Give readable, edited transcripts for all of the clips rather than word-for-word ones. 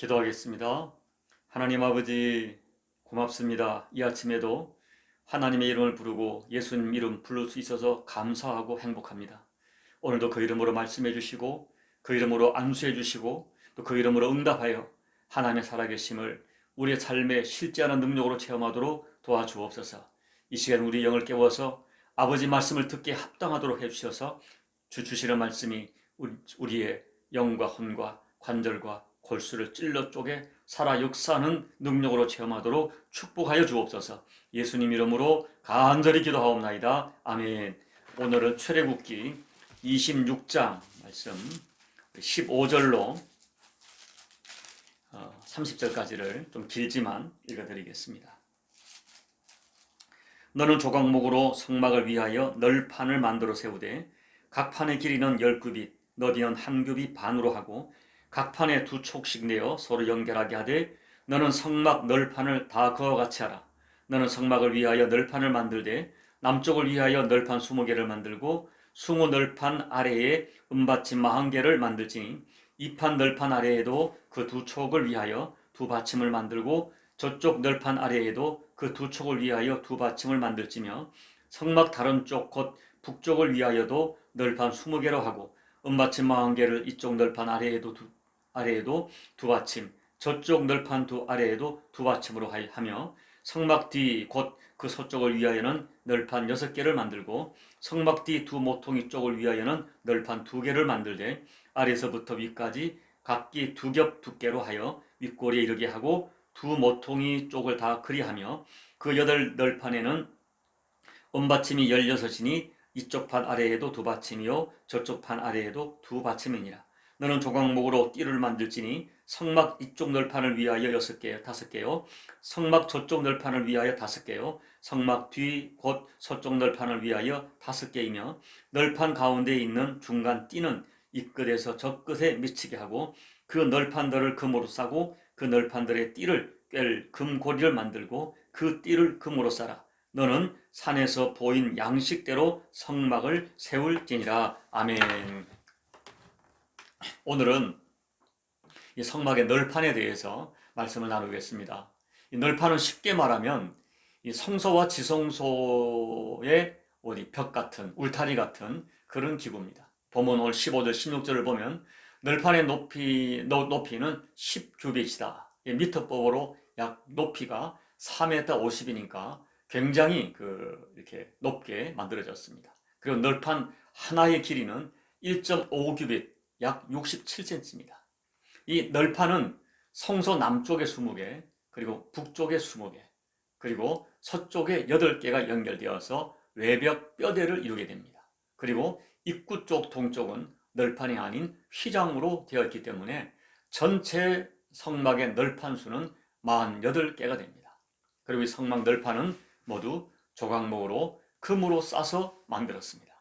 기도하겠습니다. 하나님 아버지 고맙습니다. 이 아침에도 하나님의 이름을 부르고 예수님 이름 부를 수 있어서 감사하고 행복합니다. 오늘도 그 이름으로 말씀해 주시고 그 이름으로 안수해 주시고 또 그 이름으로 응답하여 하나님의 살아계심을 우리의 삶에 실제하는 능력으로 체험하도록 도와주옵소서. 이 시간 우리 영을 깨워서 아버지 말씀을 듣게 합당하도록 해주셔서 주시는 말씀이 우리의 영과 혼과 관절과 골수를 찔러 쪼개 살아 역사하는 능력으로 체험하도록 축복하여 주옵소서. 예수님 이름으로 간절히 기도하옵나이다. 아멘. 오늘은 출애굽기 26장 말씀 15절로 30절까지를 좀 길지만 읽어드리겠습니다. 너는 조각목으로 성막을 위하여 널판을 만들어 세우되 각 판의 길이는 10규빗, 너비는 한 규빗 반으로 하고 각 판에 2촉씩 내어 서로 연결하게 하되 너는 성막 널판을 다 그와 같이 하라. 너는 성막을 위하여 널판을 만들되 남쪽을 위하여 널판 20개를 만들고 20 널판 아래에 은받침 40개를 만들지니 이 판 널판 아래에도 그 2촉을 위하여 2받침을 만들고 저쪽 널판 아래에도 그 2촉을 위하여 2받침을 만들지며 성막 다른 쪽 곧 북쪽을 위하여도 널판 20개로 하고 은받침 40개를 이쪽 널판 아래에도 2받침 저쪽 널판 아래에도 2받침으로 하며 성막 뒤 곧 그 서쪽을 위하여는 널판 6개를 만들고 성막 뒤 2모퉁이 쪽을 위하여는 널판 2개를 만들되 아래서부터 위까지 각기 2겹 두께로 하여 윗골에 이르게 하고 2모퉁이 쪽을 다 그리하며 그 8널판에는 은받침이 16이니 이쪽 판 아래에도 2받침이요 저쪽 판 아래에도 2받침이니라. 너는 조각목으로 띠를 만들지니 성막 이쪽 널판을 위하여 5개요 성막 저쪽 널판을 위하여 5개요 성막 뒤 곧 서쪽 널판을 위하여 5개이며 널판 가운데에 있는 중간 띠는 이 끝에서 저 끝에 미치게 하고 그 널판들을 금으로 싸고 그 널판들의 띠를 꿰 금고리를 만들고 그 띠를 금으로 싸라. 너는 산에서 보인 양식대로 성막을 세울지니라. 아멘. 오늘은 이 성막의 널판에 대해서 말씀을 나누겠습니다. 이 널판은 쉽게 말하면 이 성소와 지성소의 벽 같은 울타리 같은 그런 기구입니다. 보면 오늘 15절 16절을 보면 널판의 높이는 10규빗이다. 미터법으로 약 높이가 4m 50이니까 굉장히 이렇게 높게 만들어졌습니다. 그리고 널판 하나의 길이는 1.5규빗 약 67cm입니다. 이 널판은 성소 남쪽에 20개, 그리고 북쪽에 20개, 그리고 서쪽에 8개가 연결되어서 외벽 뼈대를 이루게 됩니다. 그리고 입구 쪽 동쪽은 널판이 아닌 휘장으로 되어 있기 때문에 전체 성막의 널판 수는 48개가 됩니다. 그리고 이 성막 널판은 모두 조각목으로 금으로 싸서 만들었습니다.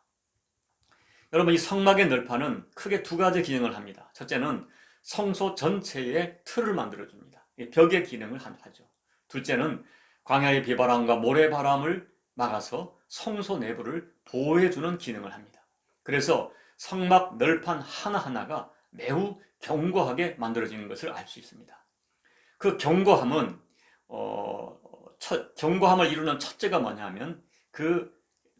여러분, 이 성막의 널판은 크게 2가지 기능을 합니다. 첫째는 성소 전체의 틀을 만들어줍니다. 벽의 기능을 하죠. 둘째는 광야의 비바람과 모래바람을 막아서 성소 내부를 보호해주는 기능을 합니다. 그래서 성막 널판 하나하나가 매우 견고하게 만들어지는 것을 알 수 있습니다. 그 견고함은 견고함을 이루는 첫째가 뭐냐면 그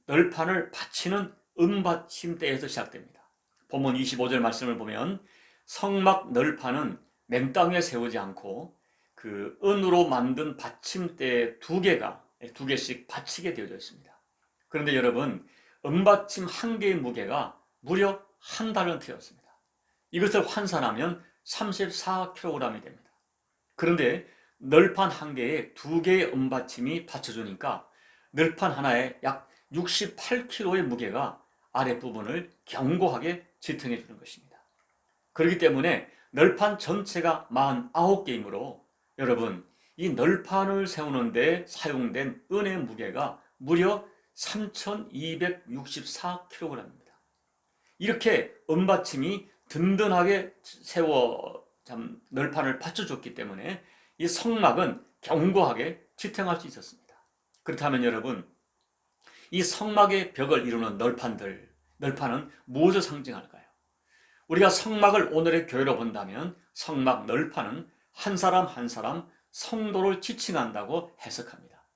널판을 받치는 은받침대에서 시작됩니다. 본문 25절 말씀을 보면 성막 널판은 맨 땅에 세우지 않고 그 은으로 만든 받침대 2개씩 받치게 되어져 있습니다. 그런데 여러분, 은받침 1개의 무게가 무려 1달란트였습니다. 이것을 환산하면 34kg이 됩니다. 그런데 널판 1개에 2개의 은받침이 받쳐주니까 널판 하나에 약 68kg의 무게가 아랫부분을 견고하게 지탱해 주는 것입니다. 그렇기 때문에 널판 전체가 49개이므로 여러분, 이 널판을 세우는데 사용된 은의 무게가 무려 3264kg입니다. 이렇게 은받침이 든든하게 널판을 받쳐줬기 때문에 이 성막은 견고하게 지탱할 수 있었습니다. 그렇다면 여러분, 이 성막의 벽을 이루는 널판은 무엇을 상징할까요? 우리가 성막을 오늘의 교회로 본다면 성막 널판은 한 사람 한 사람 성도를 지칭한다고 해석합니다.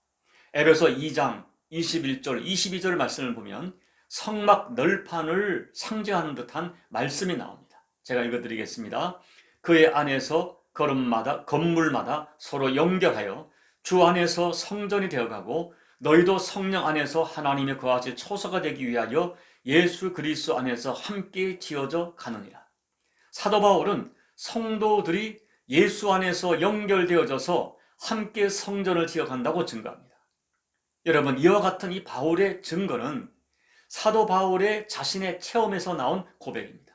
에베소 2장 21절 22절 말씀을 보면 성막 널판을 상징하는 듯한 말씀이 나옵니다. 제가 읽어드리겠습니다. 그의 안에서 건물마다 서로 연결하여 주 안에서 성전이 되어가고 너희도 성령 안에서 하나님의 거하실 처소가 되기 위하여 예수 그리스도 안에서 함께 지어져 가느니라. 사도 바울은 성도들이 예수 안에서 연결되어져서 함께 성전을 지어간다고 증거합니다. 여러분, 이와 같은 이 바울의 증거는 사도 바울의 자신의 체험에서 나온 고백입니다.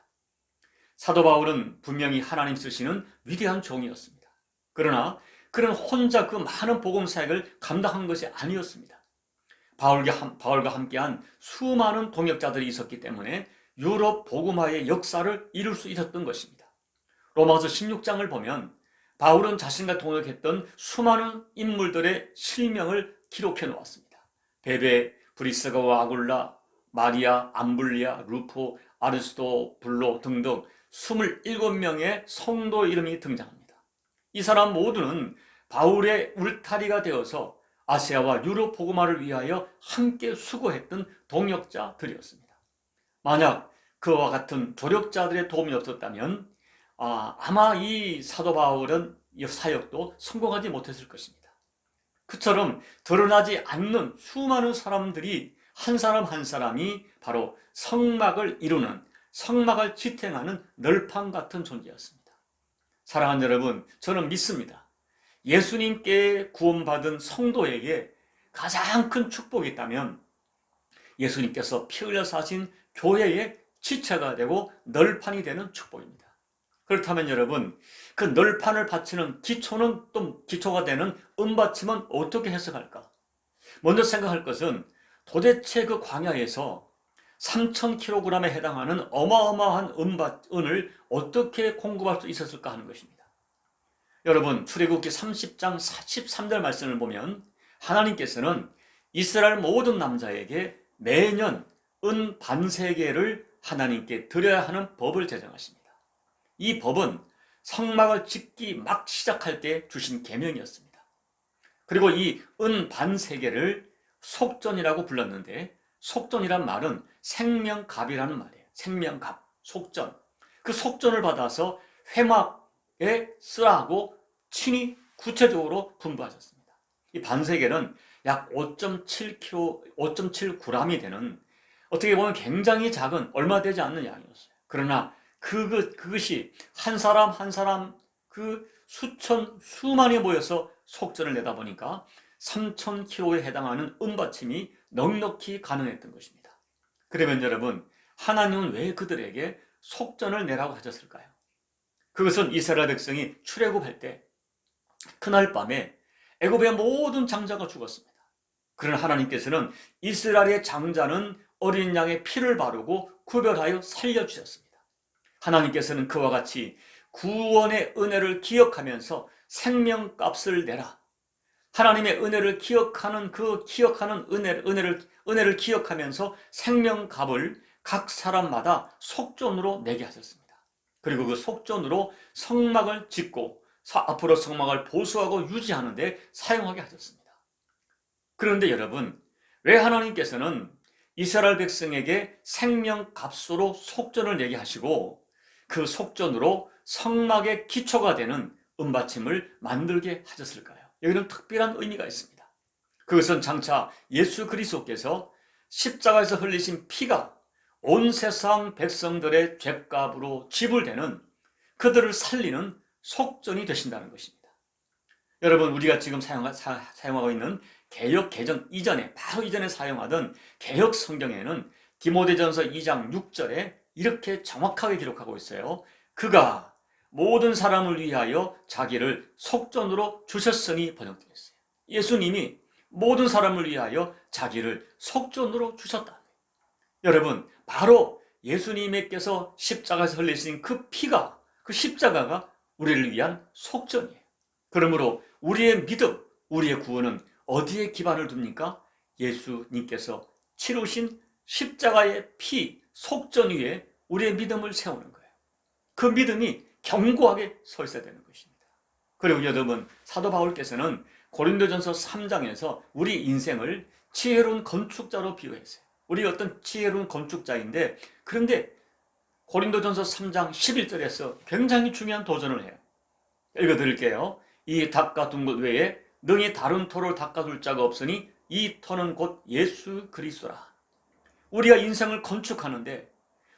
사도 바울은 분명히 하나님 쓰시는 위대한 종이었습니다. 그러나 그는 혼자 그 많은 복음 사역을 감당한 것이 아니었습니다. 바울과 함께한 수많은 동역자들이 있었기 때문에 유럽 복음화의 역사를 이룰 수 있었던 것입니다. 로마서 16장을 보면 바울은 자신과 동역했던 수많은 인물들의 실명을 기록해 놓았습니다. 베베, 브리스가와 아굴라, 마리아, 암블리아, 루포, 아르스도, 블로 등등 27명의 성도 이름이 등장합니다. 이 사람 모두는 바울의 울타리가 되어서 아시아와 유럽 복음화를 위하여 함께 수고했던 동역자들이었습니다. 만약 그와 같은 조력자들의 도움이 없었다면 아마 이 사도 바울은 이 사역도 성공하지 못했을 것입니다. 그처럼 드러나지 않는 수많은 사람들이 한 사람 한 사람이 바로 성막을 이루는, 성막을 지탱하는 널판 같은 존재였습니다. 사랑하는 여러분, 저는 믿습니다. 예수님께 구원받은 성도에게 가장 큰 축복이 있다면 예수님께서 피 흘려 사신 교회의 지체가 되고 널판이 되는 축복입니다. 그렇다면 여러분, 그 널판을 받치는 기초는 또 기초가 되는 은받침은 어떻게 해석할까? 먼저 생각할 것은 도대체 그 광야에서 3,000kg에 해당하는 어마어마한 은을 어떻게 공급할 수 있었을까 하는 것입니다. 여러분, 출애굽기 30장 13절 말씀을 보면 하나님께서는 이스라엘 모든 남자에게 매년 은 반세계를 하나님께 드려야 하는 법을 제정하십니다. 이 법은 성막을 짓기 막 시작할 때 주신 계명이었습니다. 그리고 이 은 반세계를 속전이라고 불렀는데, 속전이란 말은 생명갑이라는 말이에요. 생명갑, 속전. 그 속전을 받아서 회막에 쓰라고 친히 구체적으로 분부하셨습니다. 이 반세계는 약 5.7kg, 5.7g이 되는, 어떻게 보면 굉장히 작은, 얼마 되지 않는 양이었어요. 그러나 그것이 한 사람 한 사람 그 수만이 모여서 속전을 내다 보니까 3,000kg에 해당하는 은받침이 넉넉히 가능했던 것입니다. 그러면 여러분, 하나님은 왜 그들에게 속전을 내라고 하셨을까요? 그것은 이스라엘 백성이 출애굽할 때 그날 밤에 애굽의 모든 장자가 죽었습니다. 그러나 하나님께서는 이스라엘의 장자는 어린 양의 피를 바르고 구별하여 살려주셨습니다. 하나님께서는 그와 같이 구원의 은혜를 기억하면서 생명값을 내라. 하나님의 은혜를 기억하는 은혜를 기억하면서 생명값을 각 사람마다 속전으로 내게 하셨습니다. 그리고 그 속전으로 성막을 짓고 앞으로 성막을 보수하고 유지하는 데 사용하게 하셨습니다. 그런데 여러분, 왜 하나님께서는 이스라엘 백성에게 생명값으로 속전을 내게 하시고 그 속전으로 성막의 기초가 되는 은받침을 만들게 하셨을까요? 여기는 특별한 의미가 있습니다. 그것은 장차 예수 그리스도께서 십자가에서 흘리신 피가 온 세상 백성들의 죄값으로 지불되는, 그들을 살리는 속전이 되신다는 것입니다. 여러분, 우리가 지금 사용하고 있는 개역 개정 이전에, 바로 이전에 사용하던 개역 성경에는 디모데전서 2장 6절에 이렇게 정확하게 기록하고 있어요. 그가 모든 사람을 위하여 자기를 속전으로 주셨으니 번역되어 있어요. 예수님이 모든 사람을 위하여 자기를 속전으로 주셨다. 여러분, 바로 예수님께서 십자가에서 흘리신 그 피가, 그 십자가가 우리를 위한 속전이에요. 그러므로 우리의 믿음, 우리의 구원은 어디에 기반을 둡니까? 예수님께서 치르신 십자가의 피, 속전 위에 우리의 믿음을 세우는 거예요. 그 믿음이 견고하게 서 있어야 되는 것입니다. 그리고 여러분, 사도 바울께서는 고린도전서 3장에서 우리 인생을 지혜로운 건축자로 비유했어요. 우리 어떤 지혜로운 건축자인데, 그런데 고린도전서 3장 11절에서 굉장히 중요한 도전을 해요. 읽어드릴게요. 이 닦아둔 것 외에 능히 다른 터를 닦아둘 자가 없으니 이 터는 곧 예수 그리스도라. 우리가 인생을 건축하는데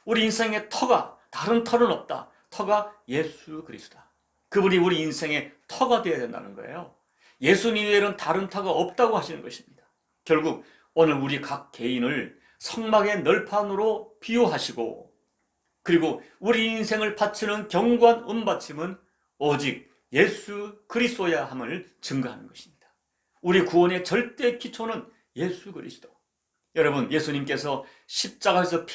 우리 인생의 터가, 다른 터는 없다. 터가 예수 그리스도다. 그분이 우리 인생의 터가 되어야 된다는 거예요. 예수님 외에는 다른 터가 없다고 하시는 것입니다. 결국 오늘 우리 각 개인을 성막의 널판으로 비유하시고, 그리고 우리 인생을 바치는 견고한 은받침은 오직 예수 그리스도야 함을 증거하는 것입니다. 우리 구원의 절대 기초는 예수 그리스도. 여러분, 예수님께서 십자가에서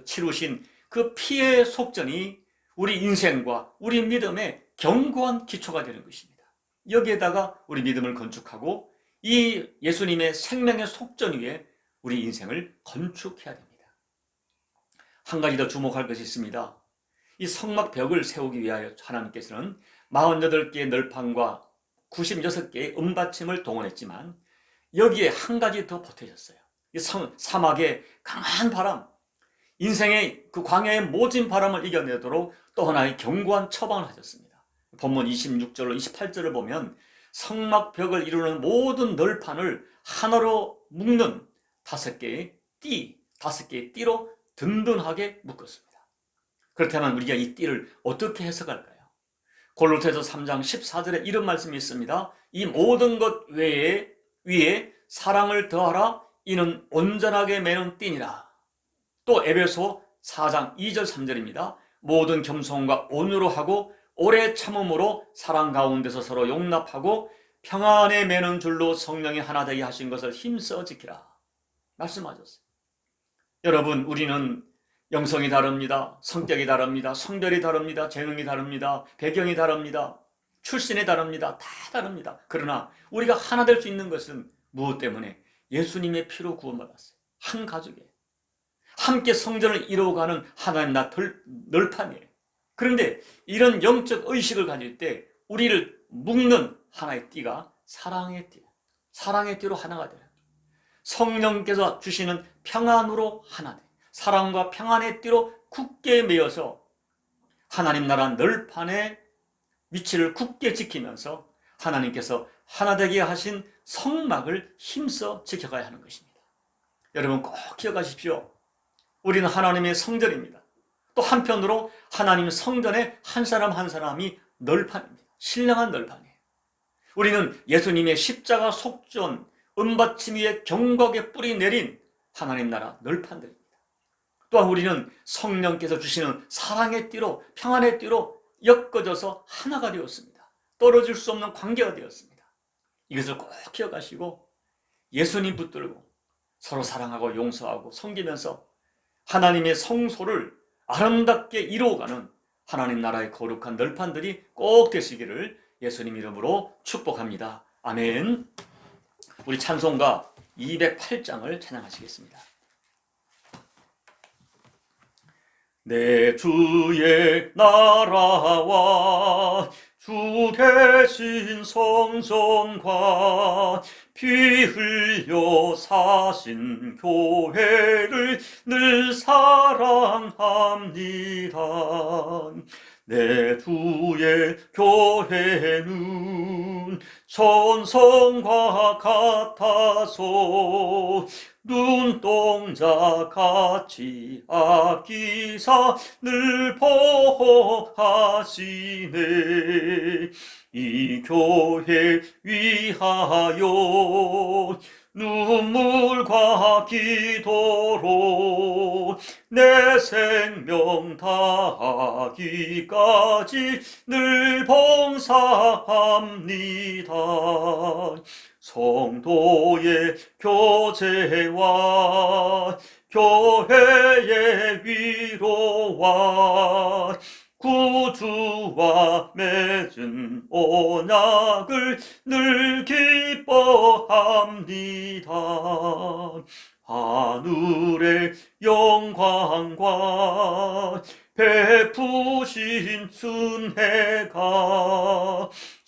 치르신 그 피의 속전이 우리 인생과 우리 믿음의 견고한 기초가 되는 것입니다. 여기에다가 우리 믿음을 건축하고 이 예수님의 생명의 속전 위에 우리 인생을 건축해야 됩니다. 한 가지 더 주목할 것이 있습니다. 이 성막벽을 세우기 위하여 하나님께서는 48개의 널판과 96개의 은받침을 동원했지만 여기에 한 가지 더 보태셨어요. 이 사막의 강한 바람, 인생의 그 광야의 모진 바람을 이겨내도록 또 하나의 견고한 처방을 하셨습니다. 본문 26절로 28절을 보면 성막벽을 이루는 모든 널판을 하나로 묶는 5개의 띠로 든든하게 묶었습니다. 그렇다면 우리가 이 띠를 어떻게 해석할까요? 골로새서 3장 14절에 이런 말씀이 있습니다. 이 모든 것 위에 사랑을 더하라. 이는 온전하게 매는 띠니라. 또 에베소 4장 2절 3절입니다. 모든 겸손과 온유로 하고 오래 참음으로 사랑 가운데서 서로 용납하고 평안에 매는 줄로 성령이 하나 되게 하신 것을 힘써 지키라. 말씀하셨어요. 여러분, 우리는 영성이 다릅니다. 성격이 다릅니다. 성별이 다릅니다. 재능이 다릅니다. 배경이 다릅니다. 출신이 다릅니다. 다 다릅니다. 그러나 우리가 하나 될 수 있는 것은 무엇 때문에? 예수님의 피로 구원받았어요. 한 가족이에요. 함께 성전을 이루어가는 하나님 널판이에요. 그런데 이런 영적 의식을 가질 때 우리를 묶는 하나의 띠가 사랑의 띠예요. 사랑의 띠로 하나가 돼요. 성령께서 주시는 평안으로 하나 돼. 사랑과 평안의 띠로 굳게 매여서 하나님 나라 널판의 위치를 굳게 지키면서 하나님께서 하나 되게 하신 성막을 힘써 지켜가야 하는 것입니다. 여러분, 꼭 기억하십시오. 우리는 하나님의 성전입니다. 또 한편으로 하나님 성전의 한 사람 한 사람이 널판입니다. 신령한 널판이에요. 우리는 예수님의 십자가 속전 은받침 위에 견고하게 뿌리 내린 하나님 나라 널판들입니다. 또한 우리는 성령께서 주시는 사랑의 띠로, 평안의 띠로 엮어져서 하나가 되었습니다. 떨어질 수 없는 관계가 되었습니다. 이것을 꼭 기억하시고 예수님 붙들고 서로 사랑하고 용서하고 섬기면서 하나님의 성소를 아름답게 이루어가는 하나님 나라의 거룩한 널판들이 꼭 되시기를 예수님 이름으로 축복합니다. 아멘. 우리 찬송가 208장을 찬양하시겠습니다. 내 주의 나라와 주 계신 성전과 피 흘려 사신 교회를 늘 사랑합니다. 내 주의 교회는 천성과 같아서 눈동자같이 아끼사 늘 보호하시네. 이 교회 위하여 눈물과 기도로 내 생명 다하기까지 늘 봉사합니다. 성도의 교제와 교회의 위로와 구주와 맺은 언약을 늘 기뻐합니다. 하늘의 영광과 베푸신 순회가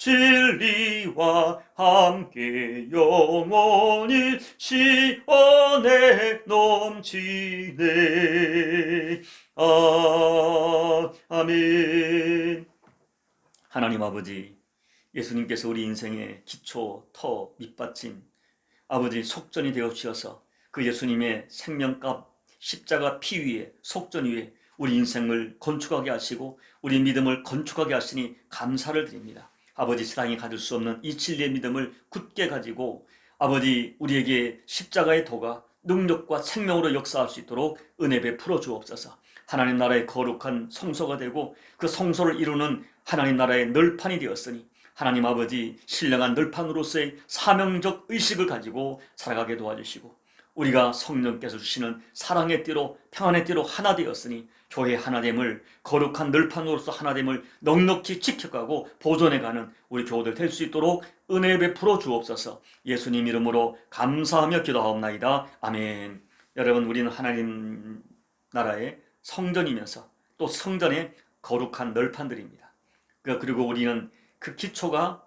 진리와 함께 영원히 시원해 넘치네. 아멘. 하나님 아버지, 예수님께서 우리 인생의 기초, 터, 밑받침, 아버지 속전이 되어 주셔서 그 예수님의 생명값 십자가 피 위에, 속전 위에 우리 인생을 건축하게 하시고 우리 믿음을 건축하게 하시니 감사를 드립니다. 아버지, 세상이 가질 수 없는 이 진리의 믿음을 굳게 가지고 아버지, 우리에게 십자가의 도가 능력과 생명으로 역사할 수 있도록 은혜 베풀어 주옵소서. 하나님 나라의 거룩한 성소가 되고 그 성소를 이루는 하나님 나라의 널판이 되었으니 하나님 아버지, 신령한 널판으로서의 사명적 의식을 가지고 살아가게 도와주시고 우리가 성령께서 주시는 사랑의 띠로, 평안의 띠로 하나 되었으니 교회 하나됨을, 거룩한 널판으로서 하나됨을 넉넉히 지켜가고 보존해가는 우리 교우들 될 수 있도록 은혜 베풀어 주옵소서. 예수님 이름으로 감사하며 기도하옵나이다. 아멘. 여러분, 우리는 하나님 나라의 성전이면서 또 성전의 거룩한 널판들입니다. 그리고 우리는 그 기초가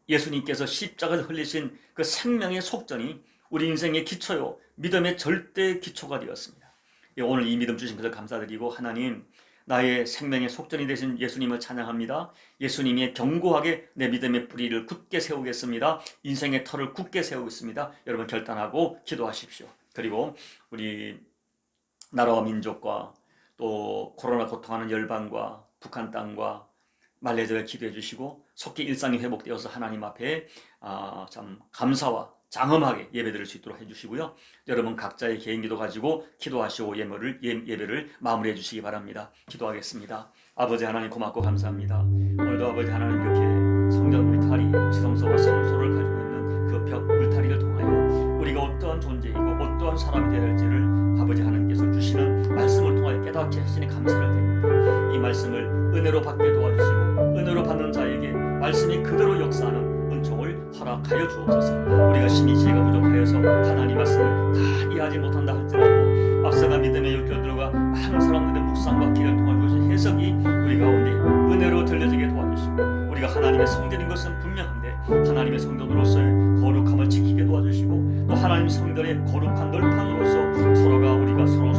예수님께서 십자가에서 흘리신 그 생명의 속전이 우리 인생의 기초요, 믿음의 절대 기초가 되었습니다. 오늘 이 믿음 주신 것을 감사드리고 하나님, 나의 생명의 속전이 되신 예수님을 찬양합니다. 예수님이 견고하게 내 믿음의 뿌리를 굳게 세우겠습니다. 인생의 터를 굳게 세우겠습니다. 여러분 결단하고 기도하십시오. 그리고 우리 나라와 민족과 또 코로나 고통하는 열방과 북한 땅과 말레이시아를 기도해 주시고 속히 일상이 회복되어서 하나님 앞에 참 감사와 장엄하게 예배드릴 수 있도록 해주시고요. 여러분 각자의 개인 기도 가지고 기도하시고 예배를 마무리해 주시기 바랍니다. 기도하겠습니다. 아버지 하나님 고맙고 감사합니다. 오늘도 아버지 하나님 이렇게 성전 울타리, 지성소와 성소를 가지고 있는 그 벽 울타리를 통하여 우리가 어떠한 존재이고 어떠한 사람이 되어야 할지를 아버지 하나님께서 주시는 말씀을 통하여 깨닫게 하시니 감사를 드립니다. 이 말씀을 은혜로 받게 도와주시고 은혜로 받는 자에게 말씀이 그대로 역사하는 은총을 허락하여 주옵소서. 우리가 심히 지혜가 부족하여서 하나님 말씀을 다 이해하지 못한다 할지라도 앞서가 믿음의 열결 들어가 많은 사람들의 묵상과 기를 통한 것이 해석이 우리 가운데 은혜로 들려지게 도와주시고 우리가 하나님의 성전인 것은 분명한데 하나님의 성전으로서의 거룩함을 지키게 도와주시고 또 하나님 성전의 거룩한 널판으로서 서로가 우리가 서로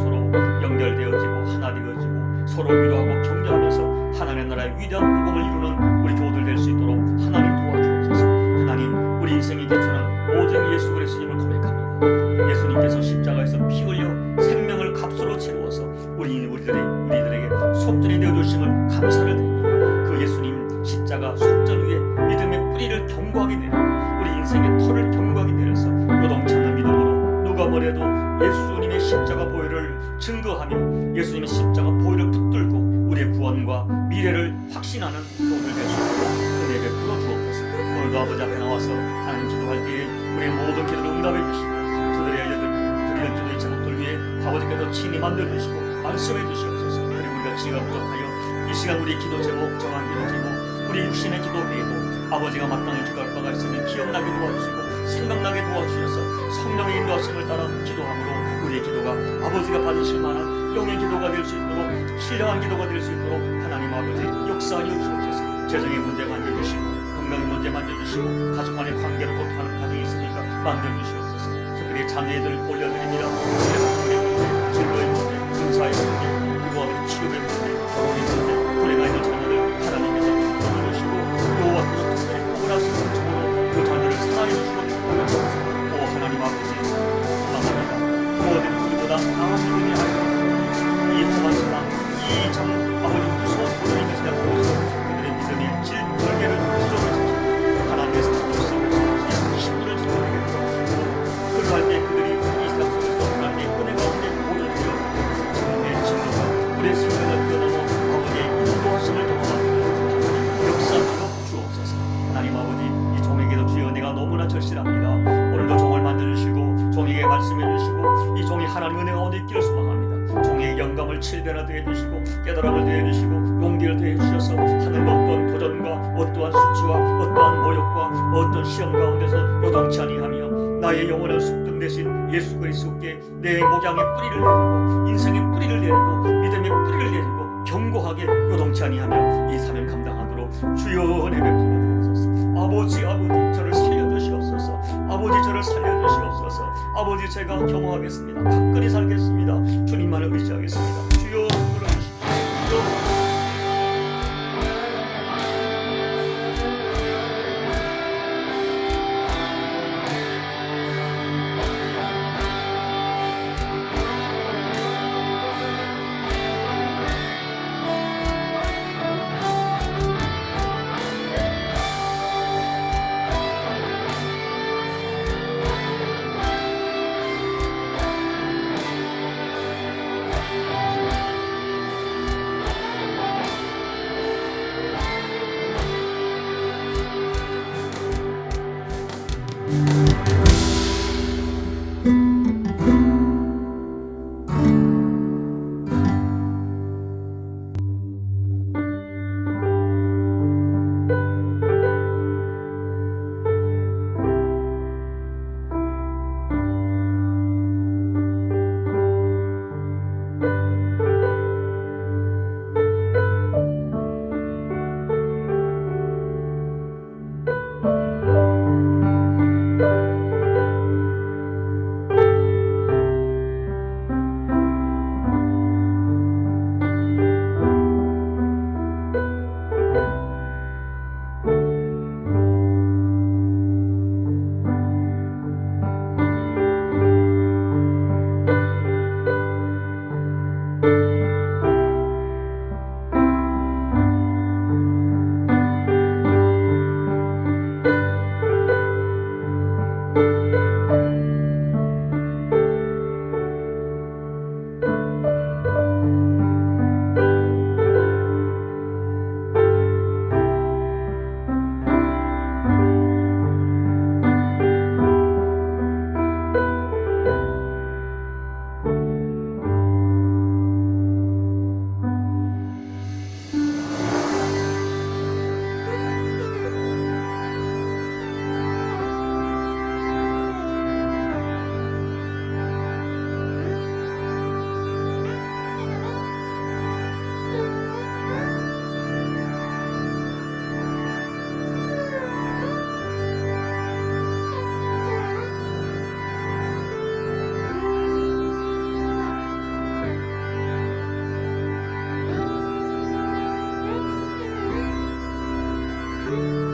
연결되어지고 하나 되어지고 서로 위로하고 격려하면서 하나님의 나라의 위대한 복음을 이루는 우리 교우들 될 수 있도록 하나님 도와주옵소서. 하나님, 우리 인생의 기초는 오직 예수 그리스도님을 고백합니다. 예수님께서 십자가에서 피 흘려 생명을 값으로 치루어서 우리들에게 속전이 되어 주심을 감사를 드립니다. 그 예수님 십자가 속전 위에 믿음의 뿌리를 견고하게 내리고 우리 인생의 터를 견고하게 내려서 요동치 않는 믿음으로 누가 뭐래도 예수님의 십자가 보혈을 증거하며 예수님의 십자가 보혈을 붙들고 우리의 구원과 미래를 확신하는 교우들 될 수 있도록 은혜 베풀어 주옵소서. 오늘도 아버지 앞에 나와서 하나님 기도할 때에 우리의 모든 기도를 응답해 주시고 그들의 기도의 제목들 위에 아버지께서 친히 만들어 주시고 말씀해 주시옵소서. 그리고 우리가 지혜가 부족하여 이 시간 우리 기도 제목, 정한 기도 제목, 우리 육신의 기도 외에도 아버지가 마땅히 기도할 바가 있으니 기억나게 도와주시고 생각나게 도와주셔서 성령의 인도하심을 따라 기도함으로 우리의 기도가 아버지가 받으실 만한 영의 기도가 될 수 있도록 신령한 기도가 될 수 있도록 하나님 아버지 역사하여 주옵소서. 재정의 문제 만져주시고 건강의 문제 만져주시고 가족 간의 관계로 고통하는 가정이 있으니까 만져주시옵소서. 특별히 자녀들 올려드립니다. 진로의 문제, 은사의 문제, 그리고 아버지 치료의 문제, 결혼의 문제, 불행가 있는 자녀들 하나님께서 도와주시고 여호와 그로 특별히 구원하시는 정으로 그 자녀를 사랑해 주시고 축복하옵소서. 오 하나님 아버지 감사합니다. 모든 우리보다 나은 믿음의 아이들 이 험한 세상, 이 참 아버지 무서운 도전인 것을 보고서 그들의 믿음의 절개를 부정하시고 하나님의 사랑으로서 신분을 지켜내게 도와주시고 그러할 때 그들이 이 세상 속에서 하나님의 은혜 가운데 보존되어 내 진로가 우리의 생명을 뛰어넘어 아버지의 인도하심을 경험하고 역사하여 주옵소서. 하나님 아버지 이 종에게도 주여 내가 너무나 절실합니다. 오늘도 종을 만져주시고 종에게 말씀해 주시고 이 종이 하나님 은혜 가운데 있기를 소망합니다. 종의 영감을 7배나 더해주시고 깨달음을 더해주시고 용기를 더해주셔서 하는 어떤 도전과 어떠한 수치와 어떠한 모욕과 어떤 시험 가운데서 요동치 아니하며 나의 영혼을 속등 대신 예수 그리스도께 내 목양의 뿌리를 내리고 인생의 뿌리를 내리고 믿음의 뿌리를 내리고 견고하게 요동치 아니하며 이 사명 감당하도록 주여 은혜 베풀어 아버지, 제가 겸허하겠습니다. 가까이 살겠습니다. 주님만을 의지하겠습니다. 주여 불러주십시오. 주여. you.